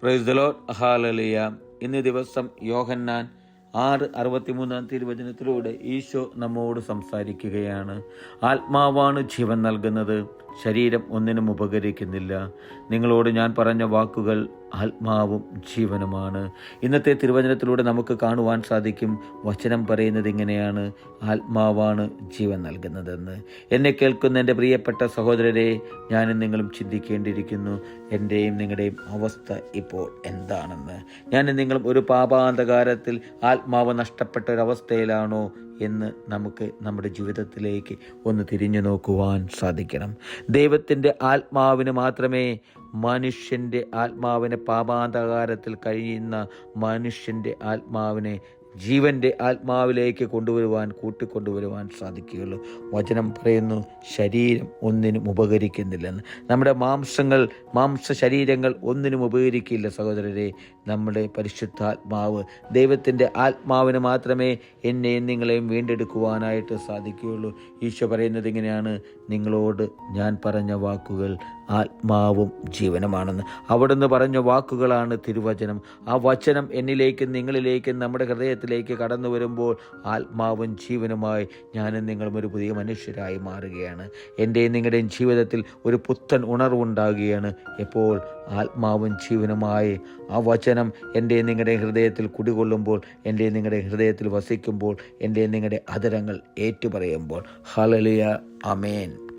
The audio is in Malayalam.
Praise the Lord. ഹല്ലേലൂയ. ഇന്ന് ദിവസം യോഹന്നാൻ 6:63 തിരുവചനത്തിലൂടെ ഈശോ നമ്മോട് സംസാരിക്കുകയാണ്. ആത്മാവാണ് ജീവൻ നൽകുന്നത്, ശരീരം ഒന്നിനും ഉപകരിക്കുന്നില്ല. നിങ്ങളോട് ഞാൻ പറഞ്ഞ വാക്കുകൾ ആത്മാവും ജീവനുമാണ്. ഇന്നത്തെ തിരുവചനത്തിലൂടെ നമുക്ക് കാണുവാൻ സാധിക്കും, വചനം പറയുന്നത് ഇങ്ങനെയാണ്: ആത്മാവാണ് ജീവൻ നൽകുന്നതെന്ന്. എന്നെ കേൾക്കുന്ന എൻ്റെ പ്രിയപ്പെട്ട സഹോദരരെ, ഞാനും നിങ്ങളും ചിന്തിക്കേണ്ടിയിരിക്കുന്നു, എൻ്റെയും നിങ്ങളുടെയും അവസ്ഥ ഇപ്പോൾ എന്താണെന്ന്. ഞാനും നിങ്ങളും ഒരു പാപാന്ധകാരത്തിൽ ആത്മാവ് നഷ്ടപ്പെട്ട ഒരവസ്ഥയിലാണോ എന്ന് നമുക്ക് നമ്മുടെ ജീവിതത്തിലേക്ക് ഒന്ന് തിരിഞ്ഞു നോക്കുവാൻ സാധിക്കണം. ദൈവത്തിൻ്റെ ആത്മാവിന് മാത്രമേ മനുഷ്യൻ്റെ ആത്മാവിനെ, പാപാന്ധകാരത്തിൽ കഴിയുന്ന മനുഷ്യൻ്റെ ആത്മാവിനെ ജീവൻ്റെ ആത്മാവിലേക്ക് കൂട്ടിക്കൊണ്ടുവരുവാൻ സാധിക്കുകയുള്ളൂ. വചനം പറയുന്നു, ശരീരം ഒന്നിനും ഉപകരിക്കുന്നില്ലെന്ന്. നമ്മുടെ മാംസ ശരീരങ്ങൾ ഒന്നിനും ഉപകരിക്കില്ല സഹോദരരെ. നമ്മുടെ പരിശുദ്ധാത്മാവ്, ദൈവത്തിൻ്റെ ആത്മാവിന് മാത്രമേ എന്നെയും നിങ്ങളെയും വീണ്ടെടുക്കുവാനായിട്ട് സാധിക്കുകയുള്ളൂ. ഈശോ പറയുന്നത് ഇങ്ങനെയാണ്: നിങ്ങളോട് ഞാൻ പറഞ്ഞ വാക്കുകൾ ആത്മാവും ജീവനുമാണെന്ന്. അവിടുന്ന് പറഞ്ഞ വാക്കുകളാണ് തിരുവചനം. ആ വചനം എന്നിലേക്കും നിങ്ങളിലേക്കും നമ്മുടെ ഹൃദയത്തിലേക്ക് കടന്നു വരുമ്പോൾ ആത്മാവും ജീവനുമായി ഞാനും നിങ്ങളും ഒരു പുതിയ മനുഷ്യരായി മാറുകയാണ്. എൻ്റെയും നിങ്ങളുടെയും ജീവിതത്തിൽ ഒരു പുത്തൻ ഉണർവുണ്ടാകുകയാണ്. എപ്പോൾ ആത്മാവും ജീവനുമായി ആ വചനം എൻ്റെയും നിങ്ങളുടെ ഹൃദയത്തിൽ കുടികൊള്ളുമ്പോൾ, എൻ്റെയും നിങ്ങളുടെ ഹൃദയത്തിൽ വസിക്കുമ്പോൾ, എൻ്റെയും നിങ്ങളുടെ അധരങ്ങൾ ഏറ്റുപറയുമ്പോൾ. ഹല്ലേലൂയ. ആമേൻ.